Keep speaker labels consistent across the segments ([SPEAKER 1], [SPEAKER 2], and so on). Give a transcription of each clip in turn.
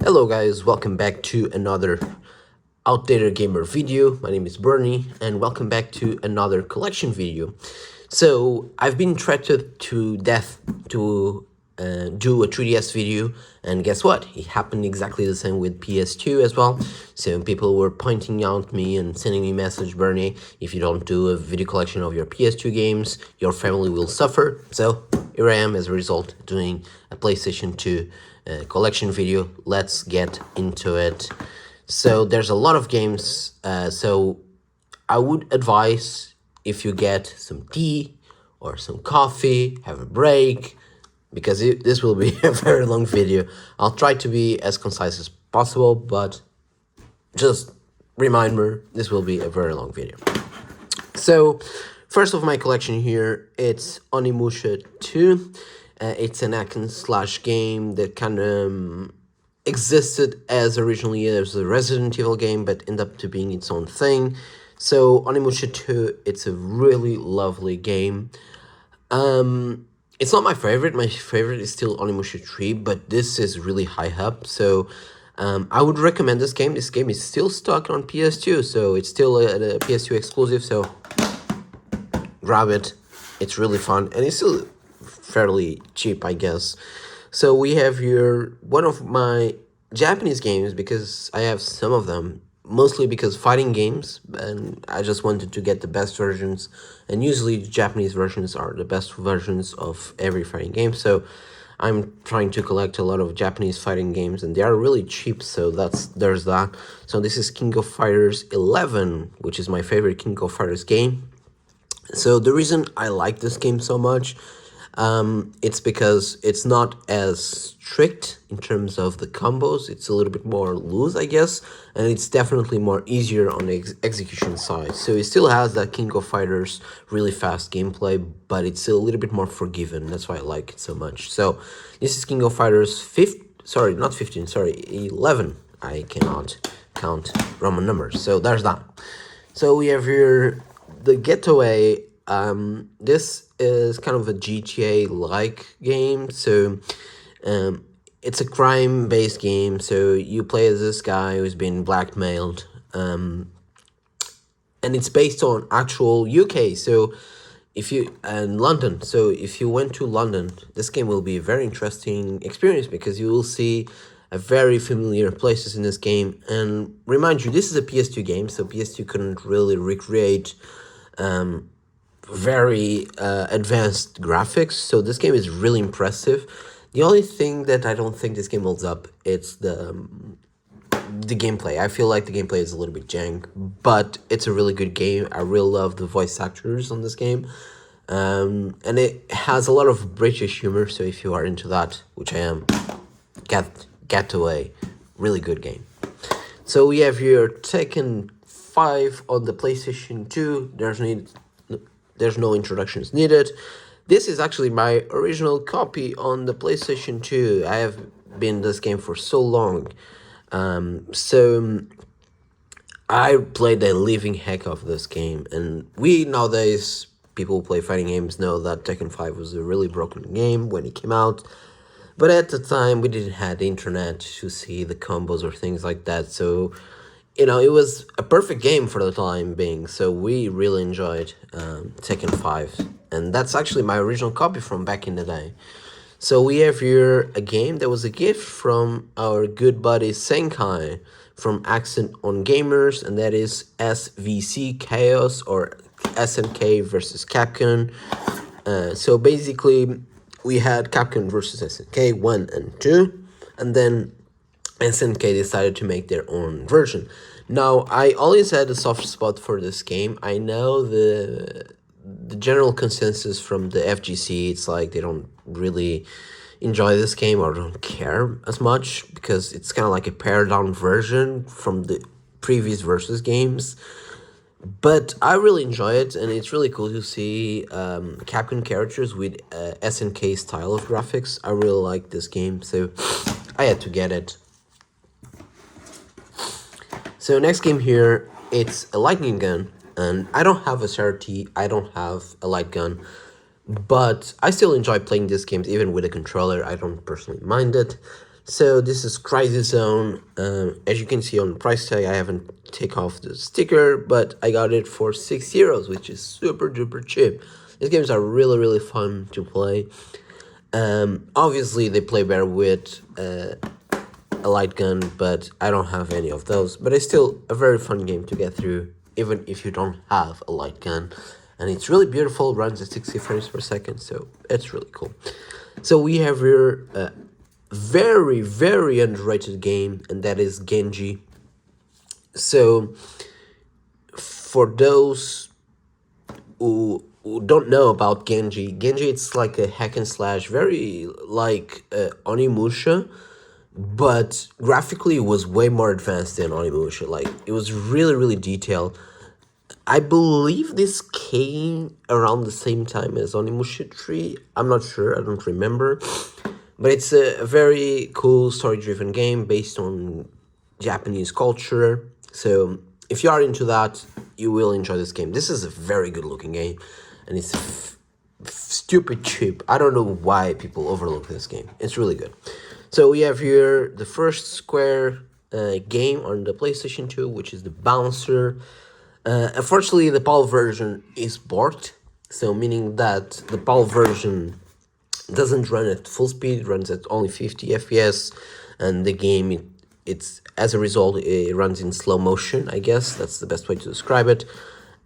[SPEAKER 1] Hello guys, welcome back to another Outdated Gamer video. My name is Bernie and welcome back to another collection video. So I've been threatened to death to do a 3DS video, and guess what? It happened exactly the same with ps2 as well. So people were pointing out me and sending me message, Bernie, if you don't do a video collection of your ps2 games, your family will suffer. So here I am as a result doing a PlayStation 2 collection video. Let's get into it. So there's a lot of games, so I would advise if you get some tea or some coffee, have a break, because this will be a very long video. I'll try to be as concise as possible, but just reminder, this will be a very long video. So first of my collection here, it's Onimusha 2. It's an action/slash game that kind of existed as originally as a Resident Evil game, but ended up to being its own thing. So Onimusha 2, it's a really lovely game. It's not my favorite. My favorite is still Onimusha 3, but this is really high up. So I would recommend this game. This game is still stuck on PS2, so it's still a PS2 exclusive. So grab it. It's really fun, and it's still fairly cheap, I guess. So we have here one of my Japanese games, because I have some of them, mostly because fighting games, and I just wanted to get the best versions, and usually Japanese versions are the best versions of every fighting game. So I'm trying to collect a lot of Japanese fighting games, and they are really cheap, so there's that. So this is King of Fighters 11, which is my favorite King of Fighters game. So the reason I like this game so much, it's because it's not as strict in terms of the combos. It's a little bit more loose, I guess, and it's definitely more easier on the execution side. So it still has that King of Fighters really fast gameplay, but it's a little bit more forgiving. That's why I like it so much. So this is King of Fighters 11. I cannot count Roman numbers, so there's that. So we have here the Getaway. This is kind of a GTA-like game. So it's a crime-based game. So you play as this guy who's been blackmailed, and it's based on actual UK. So London. So if you went to London, this game will be a very interesting experience, because you will see a very familiar places in this game. And remind you, this is a PS2 game, so PS2 couldn't really recreate very advanced graphics. So this game is really impressive. The only thing that I don't think this game holds up, it's the gameplay. I feel like the gameplay is a little bit jank, but it's a really good game. I really love the voice actors on this game, and it has a lot of British humor. So if you are into that, which I am, Getaway, really good game. So we have here Tekken 5 on the PlayStation 2. There's no introductions needed. This is actually my original copy on the PlayStation 2. I have been this game for so long. So I played the living heck of this game. And we nowadays, people who play fighting games know that Tekken 5 was a really broken game when it came out. But at the time, we didn't have the internet to see the combos or things like that. So it was a perfect game for the time being, so we really enjoyed Tekken 5, and that's actually my original copy from back in the day. So we have here a game that was a gift from our good buddy Senkai from Accent on Gamers, and that is SVC Chaos, or SNK versus Capkin. So basically, we had Capkin versus SNK 1 and 2, and then SNK decided to make their own version. Now, I always had a soft spot for this game. I know the general consensus from the FGC, it's like they don't really enjoy this game or don't care as much, because it's kind of like a pared down version from the previous Versus games. But I really enjoy it, and it's really cool to see Capcom characters with SNK style of graphics. I really like this game, so I had to get it. So next game here, it's a lightning gun, and I don't have a CRT, I don't have a light gun, but I still enjoy playing these games even with a controller. I don't personally mind it. So this is Crisis Zone. As you can see on the price tag, I haven't taken off the sticker, but I got it for €6, which is super duper cheap. These games are really fun to play. Obviously they play better with a light gun, but I don't have any of those. But it's still a very fun game to get through, even if you don't have a light gun. And it's really beautiful, runs at 60 frames per second, so it's really cool. So we have here a very underrated game, and that is Genji. So for those who don't know about Genji, it's like a hack and slash, very like Onimusha, but graphically it was way more advanced than Onimusha. Like, it was really detailed. I believe this came around the same time as Onimusha 3. I'm not sure, I don't remember. But it's a very cool story-driven game based on Japanese culture. So if you are into that, you will enjoy this game. This is a very good-looking game, and it's stupid cheap. I don't know why people overlook this game. It's really good. So we have here the first Square game on the PlayStation 2, which is the Bouncer. Unfortunately, the PAL version is borked, so meaning that the PAL version doesn't run at full speed, runs at only 50 FPS, and the game, it's as a result, it runs in slow motion, I guess. That's the best way to describe it.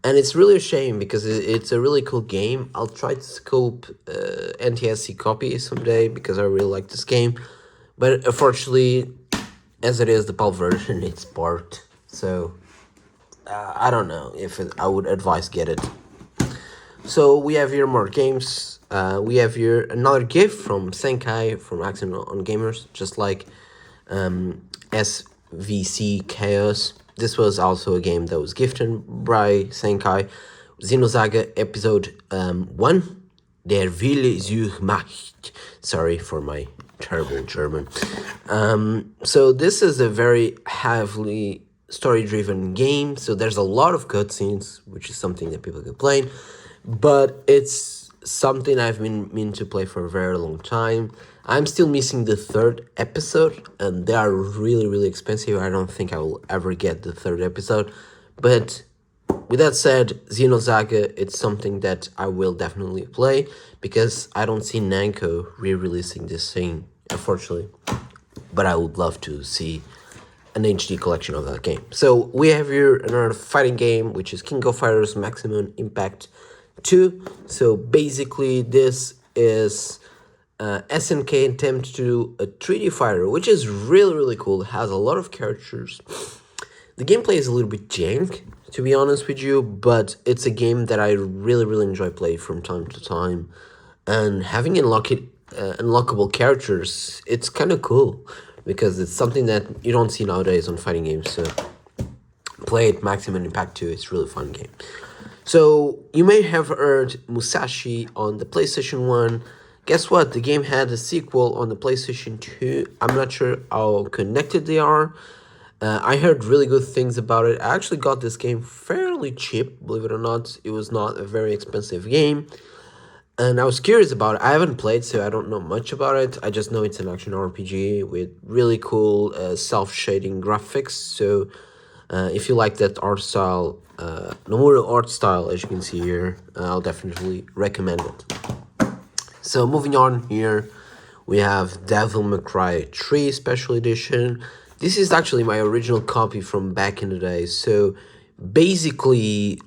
[SPEAKER 1] And it's really a shame, because it's a really cool game. I'll try to scope NTSC copy someday, because I really like this game. But unfortunately, as it is, the PAL version, it's borked. So I don't know if I would advise get it. So we have here more games. We have here another gift from Senkai, from Action on Gamers, just like SVC Chaos. This was also a game that was gifted by Senkai. Xenosaga Episode 1, Der Wille zur Macht. Sorry for my terrible German. So this is a very heavily story-driven game, so there's a lot of cutscenes, which is something that people complain, but it's something I've been meaning to play for a very long time. I'm still missing the third episode, and they are really expensive. I don't think I will ever get the third episode, but with that said, Xenosaga, it's something that I will definitely play, because I don't see Namco re-releasing this thing, unfortunately, but I would love to see an HD collection of that game. So we have here another fighting game, which is King of Fighters Maximum Impact 2. So basically this is SNK attempt to do a 3D fighter, which is really cool. It has a lot of characters. The gameplay is a little bit jank, to be honest with you, but it's a game that I really enjoy playing from time to time. And having unlockable characters, it's kind of cool, because it's something that you don't see nowadays on fighting games. So play it, Maximum Impact 2, it's a really fun game. So you may have heard Musashi on the PlayStation 1. Guess what? The game had a sequel on the PlayStation 2. I'm not sure how connected they are. I heard really good things about it. I actually got this game fairly cheap, believe it or not. It was not a very expensive game. And I was curious about it. I haven't played, so I don't know much about it. I just know it's an action RPG with really cool self-shading graphics. So if you like that art style, Nomura art style, as you can see here, I'll definitely recommend it. So moving on here, we have Devil Mccry 3 Special Edition. This is actually my original copy from back in the day. So basically,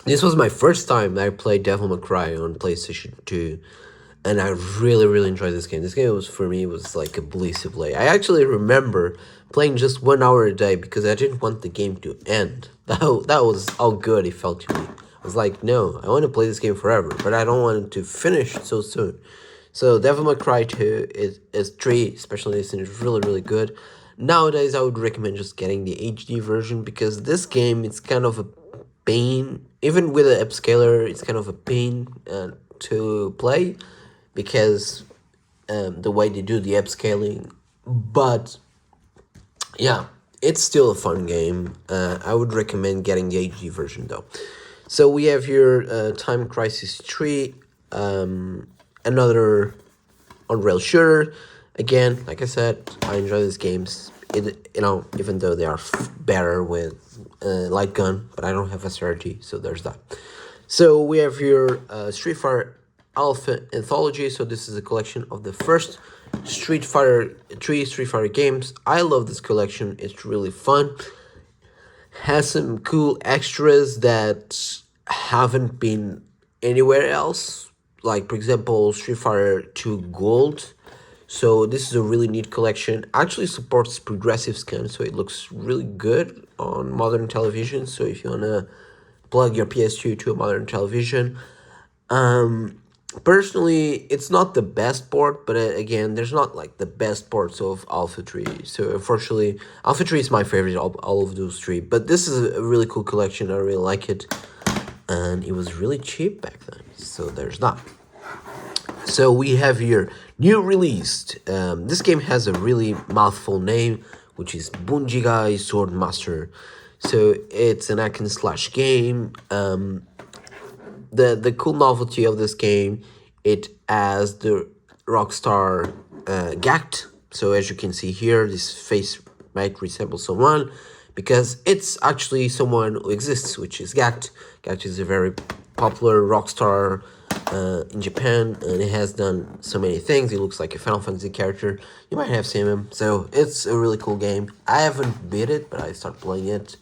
[SPEAKER 1] this was my first time that I played Devil Mccry on PlayStation 2, and I really enjoyed this game. This game was, for me, was like a bliss to play. I actually remember playing just 1 hour a day, because I didn't want the game to end. That was how good it felt to me. I was like, no, I want to play this game forever, but I don't want it to finish so soon. So Devil Mccry 2 is 3 Special Edition is really good. Nowadays, I would recommend just getting the HD version, because this game, it's kind of a pain. Even with an upscaler, it's kind of a pain to play, because the way they do the upscaling. But yeah, it's still a fun game. I would recommend getting the HD version though. So we have here Time Crisis 3, another on-rail shooter. Again, like I said, I enjoy these games. Even though they are better with light gun, but I don't have SRT, so there's that. So we have here Street Fighter Alpha Anthology. So this is a collection of the first Street Fighter games. I love this collection. It's really fun. Has some cool extras that haven't been anywhere else. Like, for example, Street Fighter 2 Gold. So this is a really neat collection. Actually supports progressive scan, so it looks really good on modern television. So if you wanna plug your ps2 to a modern television, personally, it's not the best port, but again, there's not like the best ports of Alpha 3. So unfortunately, Alpha 3 is my favorite of all of those three. But this is a really cool collection. I really like it, and it was really cheap back then. So there's that. So we have here new released. This game has a really mouthful name, which is Bunjigai Swordmaster. So it's an hack and slash game. The cool novelty of this game, it has the Rockstar Gact. So as you can see here, this face might resemble someone because it's actually someone who exists, which is Gact. Gact is a very popular Rockstar in Japan, and it has done so many things. He looks like a Final Fantasy character. You might have seen him. So it's a really cool game. I haven't beat it, but I start playing it.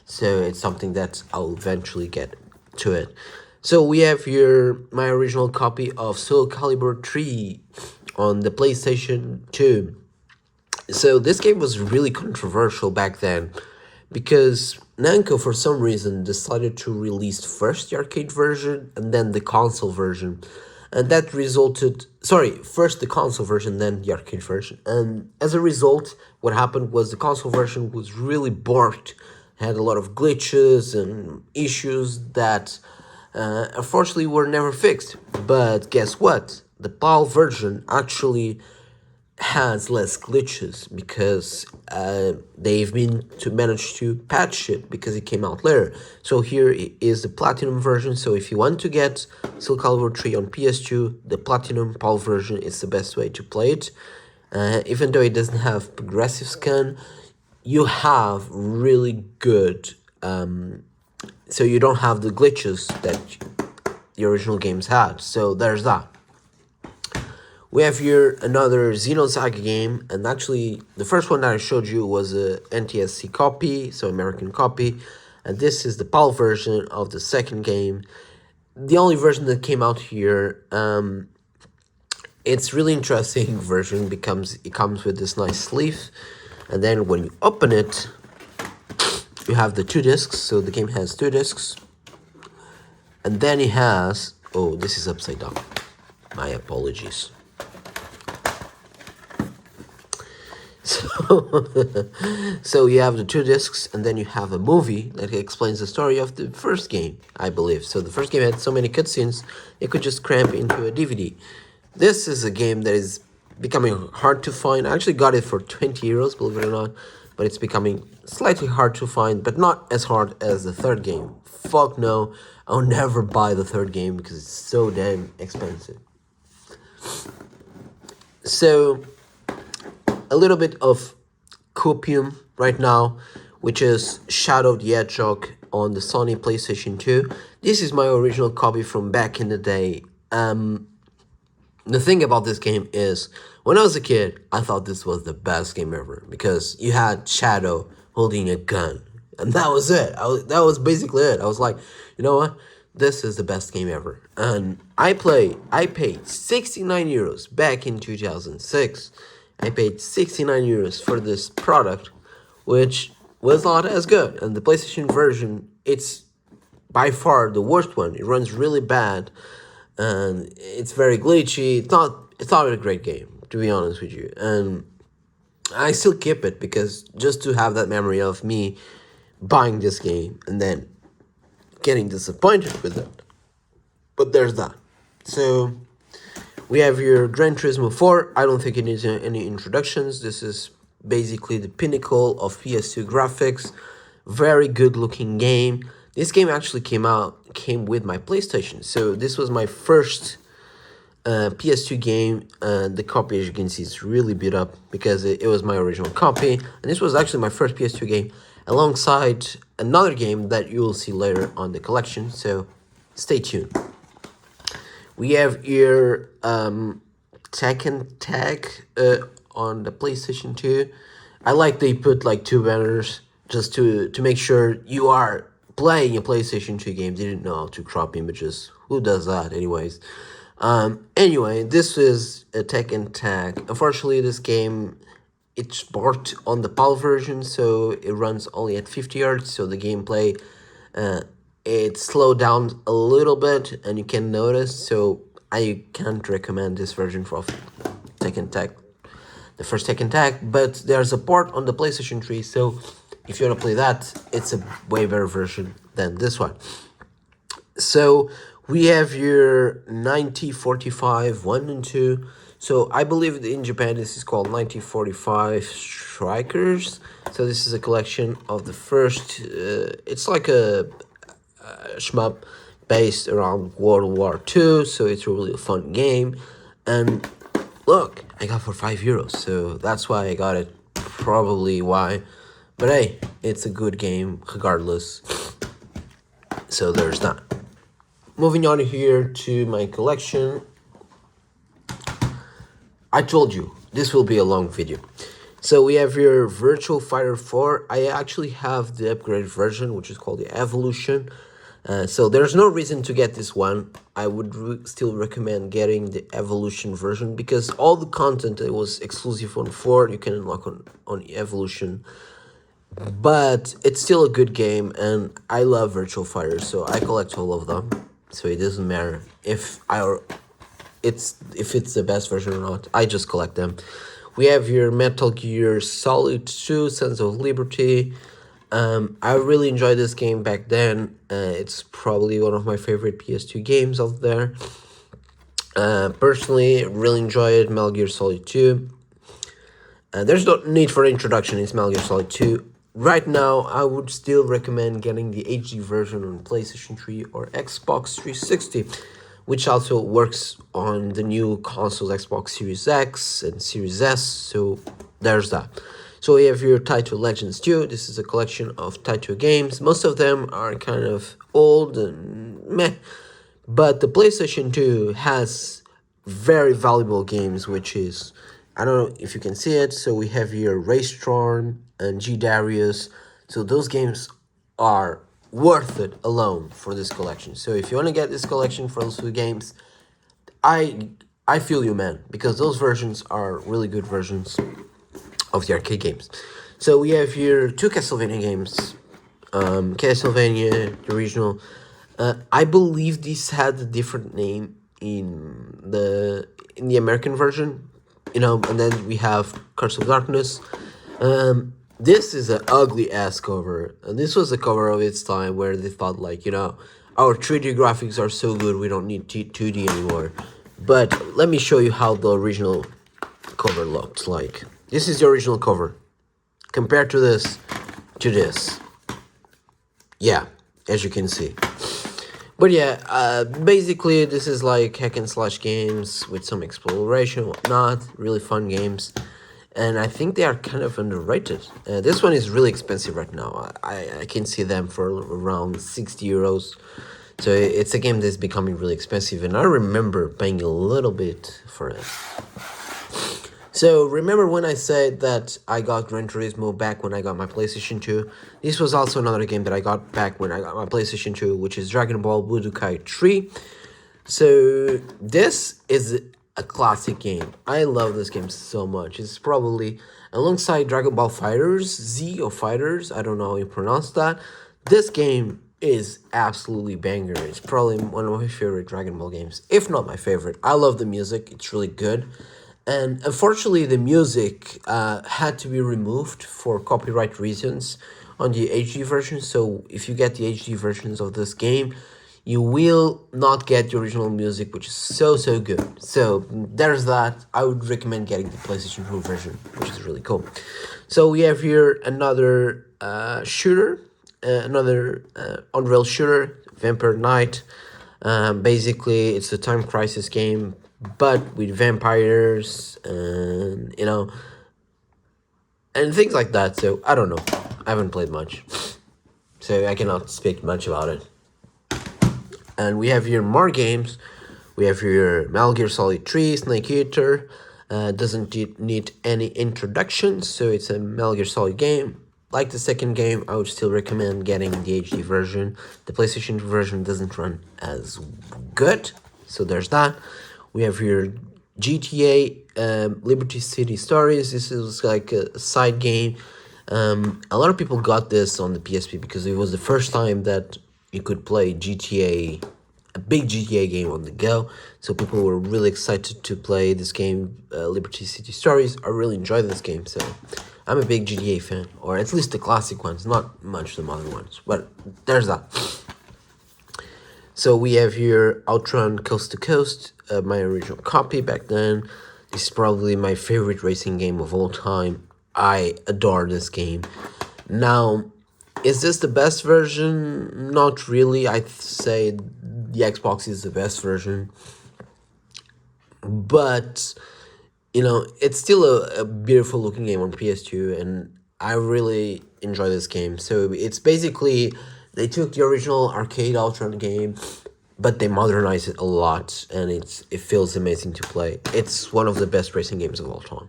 [SPEAKER 1] So it's something that I'll eventually get to it. So we have here my original copy of Soul Calibur 3 on the PlayStation 2. So this game was really controversial back then because Namco, for some reason, decided to release first the arcade version and then the console version. And that resulted... first the console version, then the arcade version. And as a result, what happened was the console version was really borked, had a lot of glitches and issues that unfortunately were never fixed. But guess what? The PAL version actually has less glitches because they've been to manage to patch it because it came out later. So here is the Platinum version. So if you want to get Soul Calibur 3 on PS2, the Platinum PAL version is the best way to play it. Even though it doesn't have progressive scan, you have really good... so you don't have the glitches that the original games had. So there's that. We have here another Xenosaga game, and actually the first one that I showed you was a NTSC copy, so American copy, and this is the PAL version of the second game. The only version that came out here, it's really interesting version because it comes with this nice sleeve, and then when you open it, you have the 2 discs, so the game has 2 discs, and then it has, oh, this is upside down, my apologies. So you have the 2 discs, and then you have a movie that explains the story of the first game, I believe. So the first game had so many cutscenes, it could just cramp into a DVD. This is a game that is becoming hard to find. I actually got it for 20 euros, believe it or not, but it's becoming slightly hard to find, but not as hard as the third game. Fuck no, I'll never buy the third game because it's so damn expensive. So... a little bit of copium right now, which is Shadow the Hedgehog on the Sony PlayStation 2. This is my original copy from back in the day. The thing about this game is, when I was a kid, I thought this was the best game ever because you had Shadow holding a gun, and that was it. That was basically it. I was like, you know what? This is the best game ever. And I paid 69 euros back in 2006. I paid 69 euros for this product, which was not as good. And the PlayStation version, it's by far the worst one. It runs really bad, and it's very glitchy. It's not a great game, to be honest with you. And I still keep it because just to have that memory of me buying this game and then getting disappointed with it. But there's that. So... we have here Gran Turismo 4. I don't think it needs any introductions. This is basically the pinnacle of PS2 graphics. Very good looking game. This game actually came with my PlayStation. So this was my first ps2 game. The copy, as you can see, is really beat up because it was my original copy, and this was actually my first ps2 game alongside another game that you will see later on the collection, so stay tuned. We have here Tekken Tag on the PlayStation 2. I like they put like two banners just to make sure you are playing a PlayStation 2 game. They didn't know how to crop images. Who does that anyways? Anyway, this is a Tekken Tag. Unfortunately, this game, it's ported on the PAL version, so it runs only at 50 Hz, so the gameplay it slowed down a little bit, and you can notice, so I can't recommend this version for Tekken Tag, the first Tekken Tag, but there's a port on the PlayStation 3, so if you want to play that, it's a way better version than this one. So we have your 9045 1 and 2. So I believe in Japan this is called 1945 Strikers. So this is a collection of the first, it's like a shmup based around World War II, so it's really a fun game. And look, I got for €5, so that's why I got it, probably why. But hey, it's a good game regardless, so there's that. Moving on here to my collection. I told you, this will be a long video. So we have here Virtual Fighter 4. I actually have the upgraded version, which is called the Evolution. So there's no reason to get this one. I would still recommend getting the Evolution version because all the content that was exclusive on 4, you can unlock on Evolution. But it's still a good game, and I love Virtual Fighters, so I collect all of them. So it doesn't matter if it's the best version or not. I just collect them. We have your Metal Gear Solid 2, Sons of Liberty. I really enjoyed this game back then. It's probably one of my favorite PS2 games out there. Personally, really enjoyed Metal Gear Solid 2. There's no need for introduction, it's Metal Gear Solid 2. Right now, I would still recommend getting the HD version on PlayStation 3 or Xbox 360, which also works on the new consoles Xbox Series X and Series S, so there's that. So we have your Taito Legends 2. This is a collection of Taito games. Most of them are kind of old and meh, but the PlayStation 2 has very valuable games, which is, I don't know if you can see it. So we have here Raystron and G Darius. So those games are worth it alone for this collection. So if you want to get this collection for those two games, I feel you, man, because those versions are really good versions of the arcade games. So we have here two Castlevania games. Castlevania, the original. I believe this had a different name in the American version, and then we have Curse of Darkness. This is an ugly ass cover, and this was a cover of its time where they thought like, our 3D graphics are so good we don't need 2D anymore. But let me show you how the original cover looked like. This is the original cover compared to this. Yeah, as you can see. But yeah, basically this is like hack and slash games with some exploration, whatnot. Really fun games, and I think they are kind of underrated. This one is really expensive right now. I can see them for around €60. So it's a game that's becoming really expensive, and I remember paying a little bit for it. So remember when I said that I got Gran Turismo back when I got my PlayStation 2? This was also another game that I got back when I got my PlayStation 2, which is Dragon Ball Budokai 3. So this is a classic game. I love this game so much. It's probably, alongside Dragon Ball Fighters, Z or Fighters, I don't know how you pronounce that. This game is absolutely banger. It's probably one of my favorite Dragon Ball games, if not my favorite. I love the music. It's really good. And unfortunately, the music had to be removed for copyright reasons on the HD version. So if you get the HD versions of this game, you will not get the original music, which is so good. So there's that. I would recommend getting the PlayStation 2 version, which is really cool. So we have here another shooter, another on-rail shooter, Vampire Knight. Basically, it's a time crisis game but with vampires and and things like that. So I don't know. I haven't played much, so I cannot speak much about it. And we have here more games. We have here Metal Gear Solid 3, Snake Eater. Doesn't need any introduction, so it's a Metal Gear Solid game. Like the second game, I would still recommend getting the HD version. The PlayStation version doesn't run as good, so there's that. We have here GTA Liberty City Stories. This is like a side game. A lot of people got this on the PSP because it was the first time that you could play GTA, a big GTA game on the go. So people were really excited to play this game, Liberty City Stories. I really enjoyed this game, so I'm a big GTA fan, or at least the classic ones, not much the modern ones, but there's that. So we have here Ultron Coast to Coast, my original copy back then. This is probably my favorite racing game of all time. I adore this game. Now, is this the best version? Not really. I'd say the Xbox is the best version. But, it's still a beautiful looking game on PS2, and I really enjoy this game. So it's basically, they took the original arcade Ultron game, but they modernized it a lot, and it feels amazing to play. It's one of the best racing games of all time.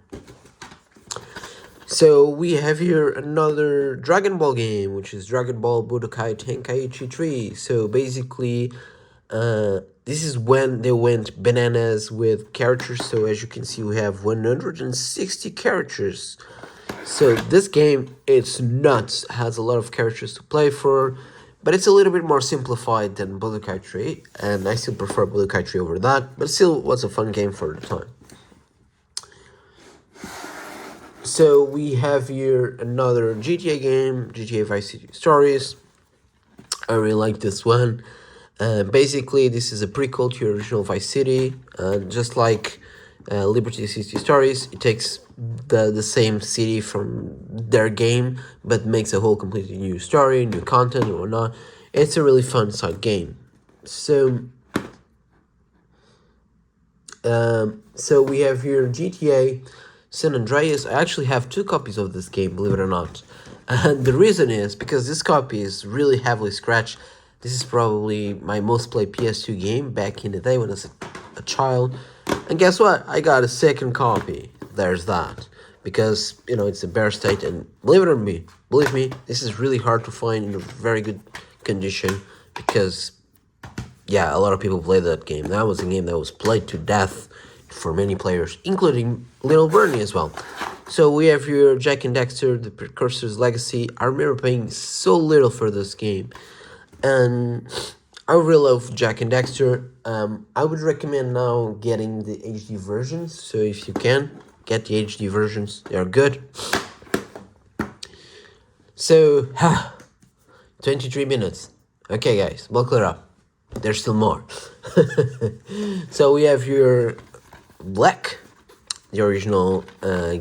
[SPEAKER 1] So we have here another Dragon Ball game, which is Dragon Ball Budokai Tenkaichi 3. So basically, this is when they went bananas with characters. So as you can see, we have 160 characters. So this game, it's nuts, has a lot of characters to play for, but it's a little bit more simplified than Budokai 3, and I still prefer Budokai 3 over that, but still was a fun game for the time. So we have here another GTA game, GTA Vice City Stories. I really like this one. Basically, this is a prequel to original Vice City. Just like Liberty City Stories, it takes the same city from their game, but makes a whole completely new story, new content and whatnot. It's a really fun side game. So we have here GTA San Andreas. I actually have 2 copies of this game, believe it or not. And the reason is because this copy is really heavily scratched. This is probably my most played PS2 game back in the day when I was a child. And guess what? I got a second copy. There's that. Because, it's a bare state. And believe me, this is really hard to find in a very good condition. Because, yeah, a lot of people play that game. That was a game that was played to death for many players, including Little Bernie as well. So we have here Jak and Dexter, the Precursors Legacy. I remember paying so little for this game, and I really love Jak and Dexter. I would recommend now getting the HD versions. So if you can, get the HD versions. They are good. So, 23 minutes. Okay, guys, buckle it up. There's still more. So we have here Black, the original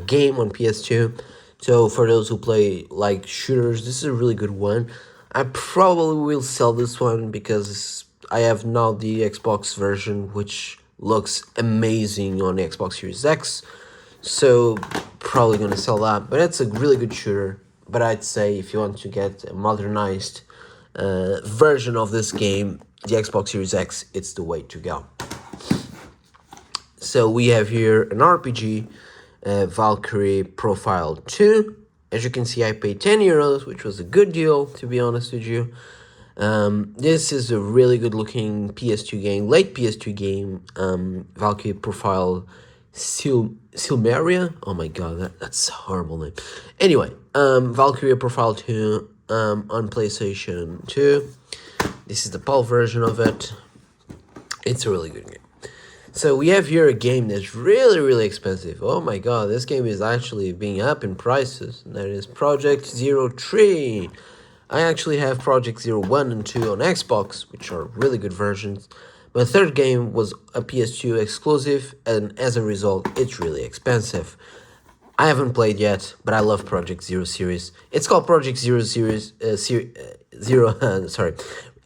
[SPEAKER 1] game on PS2. So for those who play like shooters, this is a really good one. I probably will sell this one because I have now the Xbox version, which looks amazing on the Xbox Series X. So probably gonna sell that, but it's a really good shooter. But I'd say if you want to get a modernized version of this game, the Xbox Series X, it's the way to go. So we have here an RPG, Valkyrie Profile 2. As you can see, I paid €10, which was a good deal, to be honest with you. This is a really good looking PS2 game, late PS2 game, Valkyrie Profile Silmeria. Oh my god, that's a horrible name. Anyway, Valkyria Profile 2 on PlayStation 2. This is the PAL version of it. It's a really good game. So we have here a game that's really, really expensive. Oh my god, this game is actually being up in prices. That is Project 03. I actually have Project 01 and 2 on Xbox, which are really good versions. My third game was a PS2 exclusive, and as a result, it's really expensive. I haven't played yet, but I love Project 0 series. It's called Project 0 series,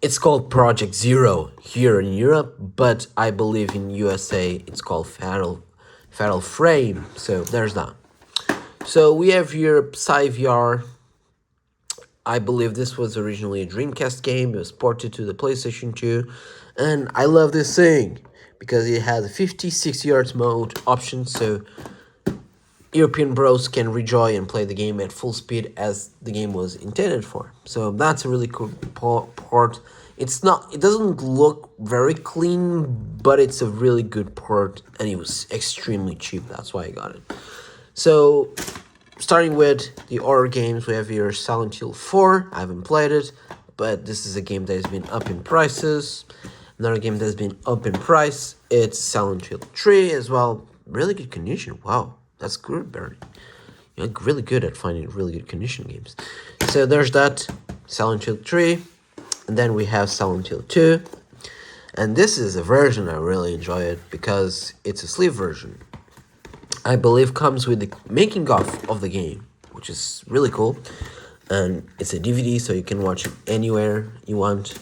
[SPEAKER 1] It's called Project Zero here in Europe, but I believe in USA it's called Fatal Frame. So there's that. So we have here PsyVR. I believe this was originally a Dreamcast game. It was ported to the PlayStation 2. And I love this thing because it has a 50-60 Hz mode option. So European bros can rejoice and play the game at full speed as the game was intended for. So that's a really cool port. It doesn't look very clean, but it's a really good port. And it was extremely cheap. That's why I got it. So starting with the horror games, we have here Silent Hill 4. I haven't played it, but this is a game that has been up in prices. Another game that has been up in price, it's Silent Hill 3 as well. Really good condition. Wow, that's good, Barry. You're really good at finding really good condition games. So there's that, Silent Hill 3. And then we have Silent Hill 2. And this is a version I really enjoy it because it's a sleeve version. I believe comes with the making of the game, which is really cool. And it's a DVD, so you can watch it anywhere you want.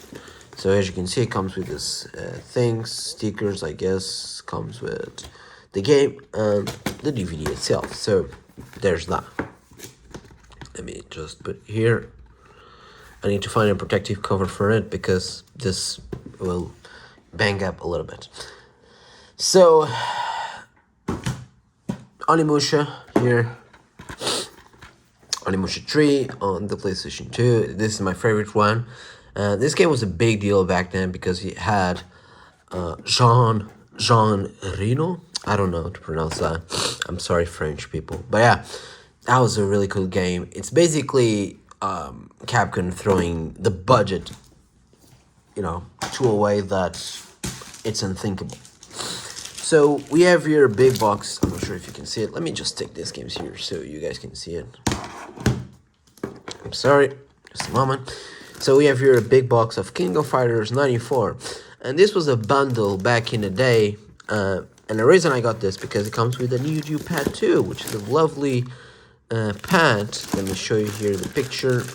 [SPEAKER 1] So as you can see, it comes with this things, stickers, I guess, comes with the game and the DVD itself. So there's that. Let me just put it here. I need to find a protective cover for it because this will bang up a little bit. So Onimusha here, Onimusha 3 on the PlayStation 2. This is my favorite one. This game was a big deal back then because it had Jean Reno. I don't know how to pronounce that. I'm sorry, French people. But yeah, that was a really cool game. It's basically Capkin throwing the budget, to a way that it's unthinkable. So we have here a big box. I'm not sure if you can see it. Let me just take these games here so you guys can see it. I'm sorry, just a moment. So we have here a big box of King of Fighters 94. And this was a bundle back in the day. And the reason I got this because it comes with a new pad too, which is a lovely pad. Let me show you here the picture.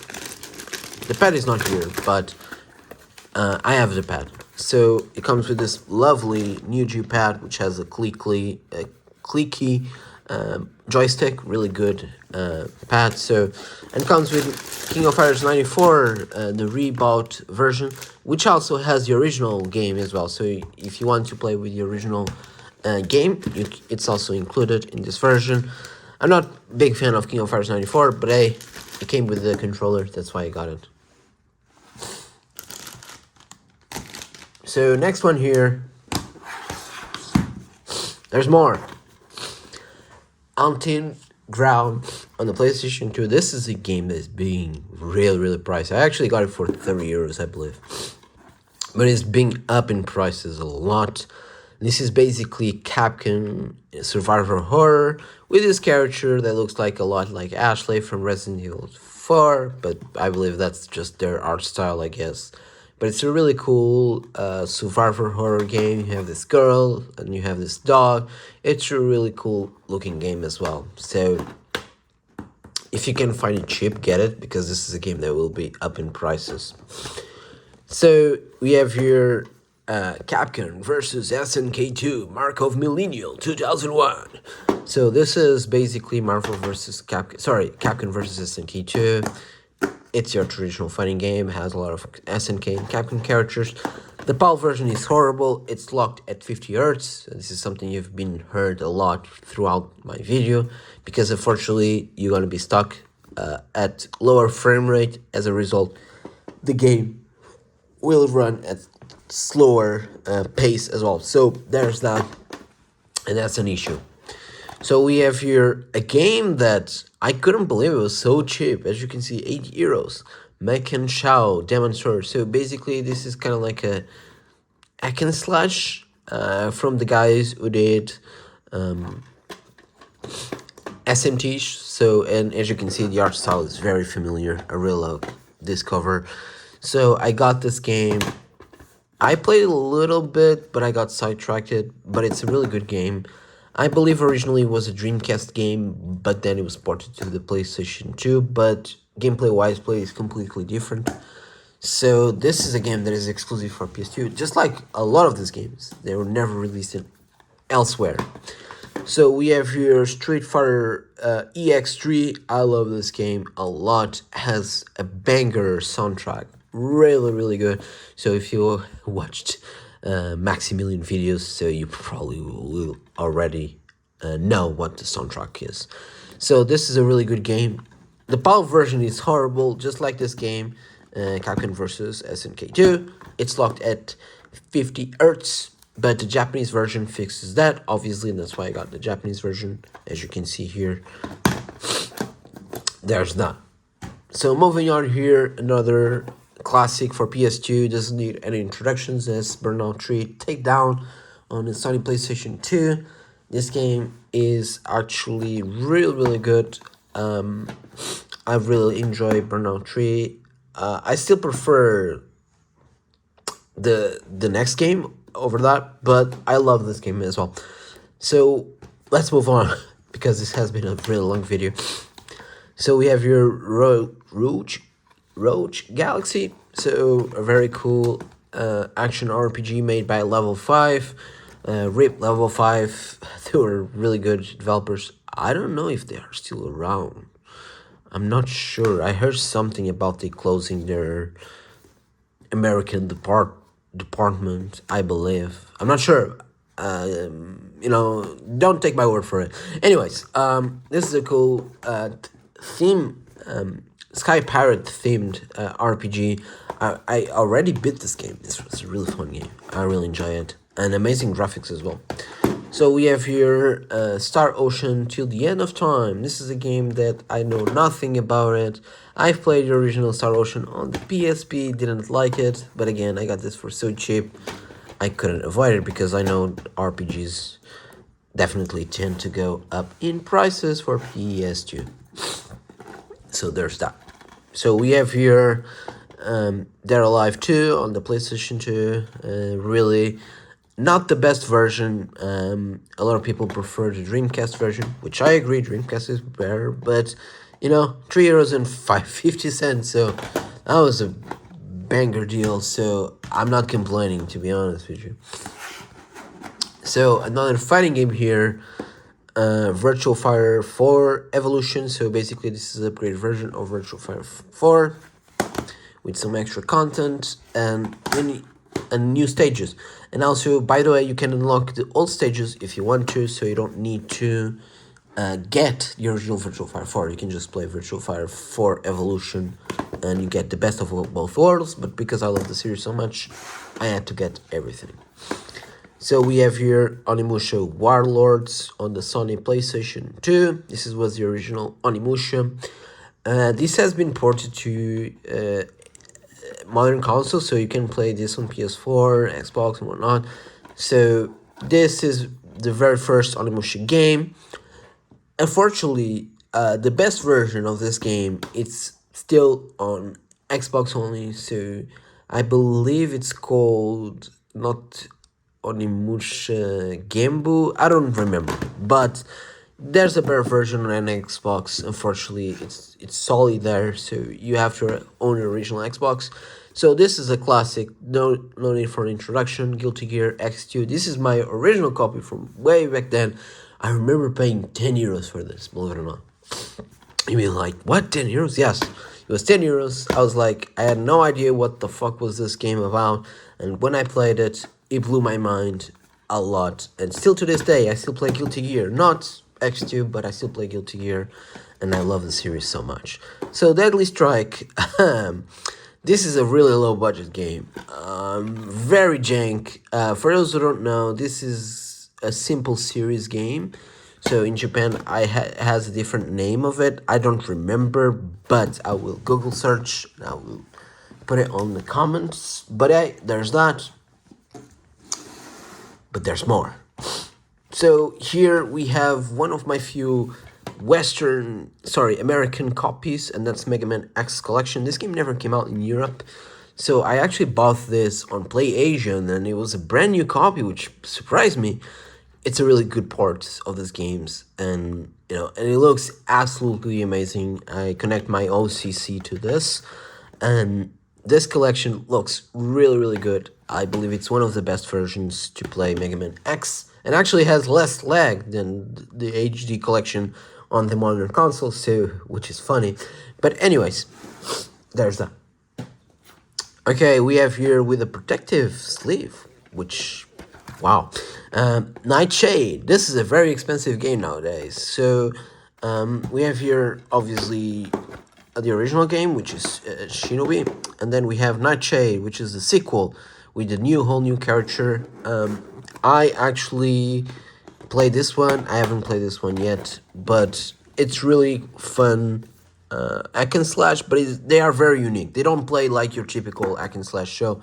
[SPEAKER 1] The pad is not here, but I have the pad. So it comes with this lovely new pad, which has a clicky joystick, really good pad. So, and comes with King of Fighters 94, the rebought version, which also has the original game as well. So if you want to play with the original game, it's also included in this version. I'm not a big fan of King of Fighters 94, but hey, it came with the controller, that's why I got it. So next one here, there's more. Untitled Ground on the PlayStation 2. This is a game that's being really pricey. I actually got it for 30 euros, I believe. But it's being up in prices a lot. This is basically Capkin survival horror with this character that looks like a lot like Ashley from Resident Evil 4, but I believe that's just their art style, I guess. But it's a really cool survivor horror game. You have this girl and you have this dog. It's a really cool looking game as well. So if you can find it cheap, get it, because this is a game that will be up in prices. So we have here Capkin versus SNK2 Markov Millennial 2001. So this is basically Marvel versus Capkin versus SNK2. It's your traditional fighting game, has a lot of SNK and Capkin characters. The PAL version is horrible, it's locked at 50 Hz. This is something you've been heard a lot throughout my video, because unfortunately you're going to be stuck at lower frame rate. As a result, the game will run at slower pace as well. So there's that, and that's an issue. So we have here a game that I couldn't believe it was so cheap. As you can see, 8 euros. Mekan Shao Demonstrator. So basically, this is kind of like a hack and slash from the guys who did SMT. So, and as you can see, the art style is very familiar. I really love this cover. So I got this game. I played a little bit, but I got sidetracked. But it's a really good game. I believe originally it was a Dreamcast game, but then it was ported to the PlayStation 2. But gameplay-wise, play is completely different. So this is a game that is exclusive for PS2, just like a lot of these games. They were never released elsewhere. So we have here Street Fighter EX3. I love this game a lot. Has a banger soundtrack. Really, really good. So if you watched Maximilian videos, so you probably will already know what the soundtrack is. So this is a really good game. The PAL version is horrible, just like this game, Capkin versus SNK2. It's locked at 50 Hz, but the Japanese version fixes that, obviously, and that's why I got the Japanese version. As you can see here, there's that. So moving on here, another classic for PS2, doesn't need any introductions, as Burnout 3 Takedown on the Sony PlayStation 2. This game is actually really good. I really enjoy Burnout 3. I still prefer the next game over that, but I love this game as well. So let's move on because this has been a really long video. So we have your Roach Galaxy. So a very cool action RPG made by Level 5. RIP Level 5. They were really good developers. I don't know if they are still around. I'm not sure. I heard something about they closing their American department, I believe. I'm not sure. Don't take my word for it. Anyways, this is a cool theme, Sky Pirate themed RPG. I already beat this game. This was a really fun game. I really enjoy it. And amazing graphics as well. So we have here Star Ocean Till the End of Time. This is a game that I know nothing about it. I've played the original Star Ocean on the PSP, didn't like it. But again, I got this for so cheap, I couldn't avoid it because I know RPGs definitely tend to go up in prices for PS2. So there's that. So we have here Dead Alive 2 on the PlayStation 2. Really not the best version. A lot of people prefer the Dreamcast version, which I agree, Dreamcast is better, but €3 and 50 cents, so that was a banger deal, so I'm not complaining, to be honest with you. So another fighting game here, Virtual Fighter 4 Evolution. So basically this is an upgraded version of Virtual Fighter 4 with some extra content and new stages. And also, by the way, you can unlock the old stages if you want to, so you don't need to get the original Virtual Fighter 4. You can just play Virtual Fighter 4 Evolution and you get the best of both worlds. But because I love the series so much, I had to get everything. So we have here Onimusha Warlords on the Sony PlayStation 2. This was the original Onimusha. This has been ported to modern consoles, so you can play this on PS4, Xbox, and whatnot. So this is the very first Onimusha game. Unfortunately, the best version of this game, it's still on Xbox only, so I believe it's called not Onimusha Gembu. I don't remember, but there's a better version on Xbox. Unfortunately, it's solely there, so you have to own an original Xbox. So this is a classic, no need for an introduction. Guilty Gear X2. This is my original copy from way back then. I remember paying €10 for this, believe it or not. You mean like, what, €10? Yes, it was €10. I was like, I had no idea what the fuck was this game about. And when I played it, it blew my mind a lot. And still to this day, I still play Guilty Gear. Not X2, but I still play Guilty Gear. And I love the series so much. So Deadly Strike. This is a really low budget game. Very jank. For those who don't know, this is a simple series game. So in Japan, has a different name of it. I don't remember, but I will Google search. I will put it on the comments. But there's that. But there's more. So here we have one of my few American copies, and that's Mega Man X Collection. This game never came out in Europe, so I actually bought this on PlayAsian, and it was a brand new copy, which surprised me. It's a really good port of these games, and and it looks absolutely amazing. I connect my OCC to this, and this collection looks really good. I believe it's one of the best versions to play Mega Man X, and actually has less lag than the HD collection on the modern console, so which is funny. But anyways, there's that. Okay, we have here with a protective sleeve, which, wow. Nightshade. This is a very expensive game nowadays. So, we have here, obviously, the original game, which is Shinobi. And then we have Nightshade, which is the sequel with the whole new character. I actually played this one. I haven't played this one yet, but it's really fun. Hack and slash, but they are very unique. They don't play like your typical hack and slash show.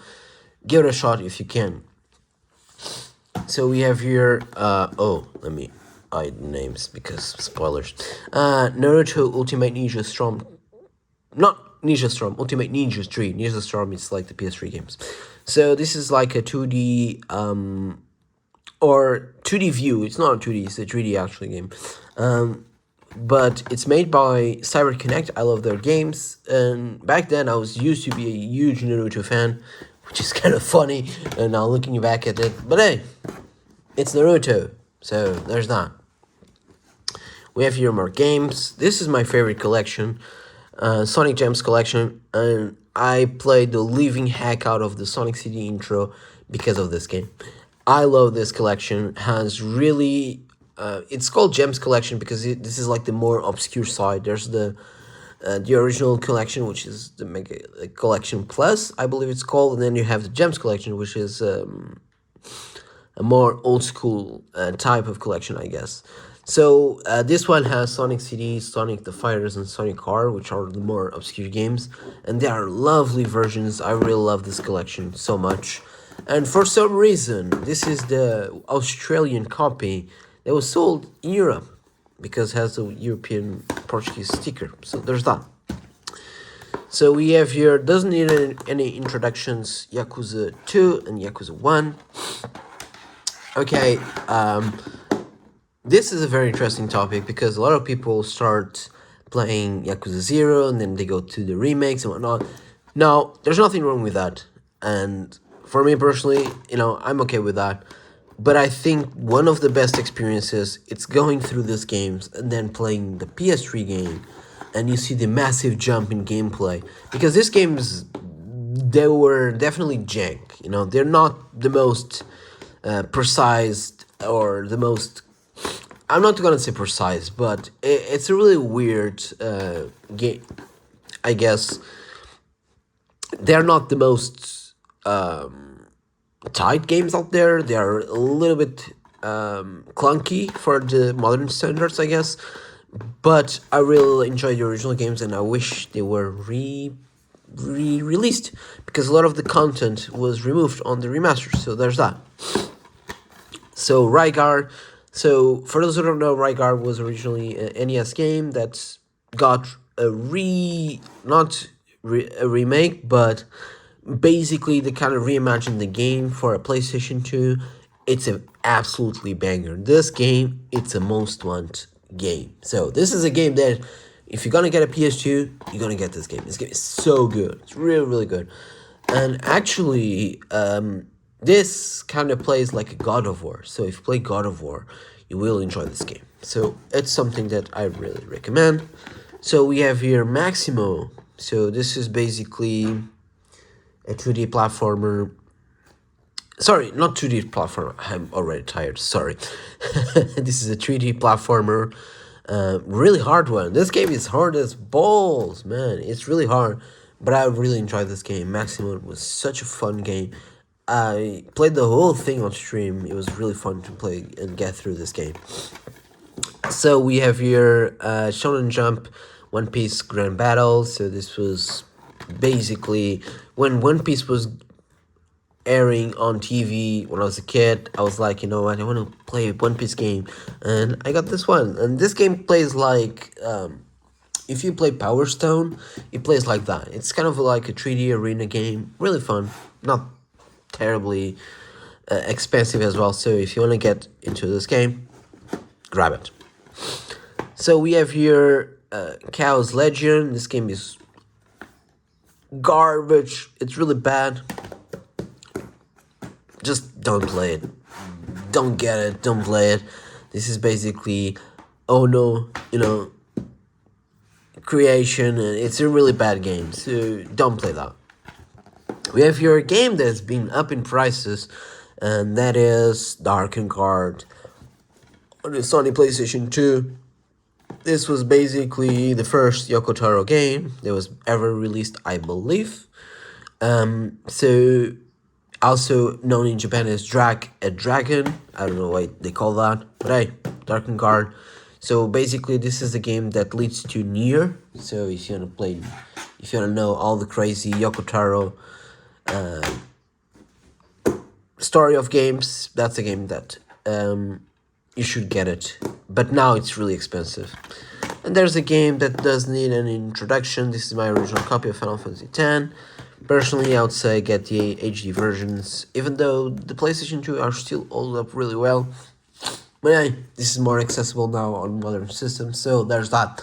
[SPEAKER 1] Give it a shot if you can. So we have here, let me hide names because spoilers. Naruto Ultimate Ninja Storm, not Ninja Storm, Ultimate Ninja 3. Ninja Storm is like the PS3 games. So this is like a 2D, or 2D view. It's not a 2D, it's a 3D actually game. But it's made by CyberConnect. I love their games, and back then I was used to be a huge Naruto fan, which is kind of funny, and now looking back at it, but hey, it's Naruto, so there's that. We have here more games. This is my favorite collection, Sonic Gems collection, and I played the living heck out of the Sonic CD intro because of this game. I love this collection. Has really... it's called Gems Collection because this is like the more obscure side. There's the original collection, which is the Mega Collection Plus, I believe it's called, and then you have the Gems Collection, which is a more old school type of collection, I guess. So this one has Sonic CD, Sonic the Fighters, and Sonic R, which are the more obscure games, and they are lovely versions. I really love this collection so much, and for some reason, this is the Australian copy that was sold in Europe because it has a European Portuguese sticker. So there's that. So we have here, doesn't need any introductions, Yakuza 2 and Yakuza 1. Okay, this is a very interesting topic because a lot of people start playing Yakuza 0 and then they go to the remakes and whatnot. Now, there's nothing wrong with that. And for me personally, I'm okay with that. But I think one of the best experiences, it's going through these games and then playing the PS3 game, and you see the massive jump in gameplay. Because these games, they were definitely jank, they're not the most precise or the most... I'm not gonna say precise, but it's a really weird game, I guess. They're not the most... tight games out there. They are a little bit clunky for the modern standards, I guess, but I really enjoy the original games, and I wish they were released because a lot of the content was removed on the remaster. So there's that. So Rygar. So for those who don't know, Rygar was originally an NES game that got a remake, but basically they kind of reimagined the game for a PlayStation 2. It's an absolutely banger. This game, it's a most want game. So this is a game that if you're gonna get a PS2, you're gonna get this game. This game is so good. It's really good. And actually, this kind of plays like a God of War. So if you play God of War, you will enjoy this game. So it's something that I really recommend. So we have here Maximo. So this is basically a 2D platformer. Sorry, not 2D platformer. I'm already tired. Sorry. This is a 3D platformer. Really hard one. This game is hard as balls, man. It's really hard. But I really enjoyed this game. Maximum was such a fun game. I played the whole thing on stream. It was really fun to play and get through this game. So we have here Shonen Jump One Piece Grand Battle. So this was basically when One Piece was airing on TV when I was a kid. I was like, you know what, I want to play a One Piece game, and I got this one. And this game plays like if you play Power Stone, it plays like that. It's kind of like a 3D arena game, really fun, not terribly expensive as well. So if you want to get into this game, grab it. So we have here Chaos Legion. This game is garbage. It's really bad. Just don't play it. Don't get it. Don't play it. This is basically, oh no, creation, and it's a really bad game. So don't play that. We have here a game that's been up in prices, and that is Darken Guard on the Sony PlayStation 2. This was basically the first Yoko Taro game that was ever released, I believe. So also known in Japan as Drag a Dragon. I don't know why they call that, but hey, Darken Guard. So basically, this is a game that leads to Nier. So if you wanna know all the crazy Yoko Taro story of games, that's a game that you should get it. But now it's really expensive. And there's a game that does need an introduction. This is my original copy of Final Fantasy X. Personally, I would say get the HD versions, even though the PlayStation 2 are still hold up really well. But hey, this is more accessible now on modern systems, so there's that.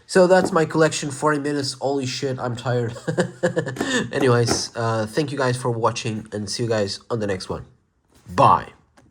[SPEAKER 1] So that's my collection, 40 minutes, holy shit, I'm tired. Anyways, thank you guys for watching, and see you guys on the next one. Bye.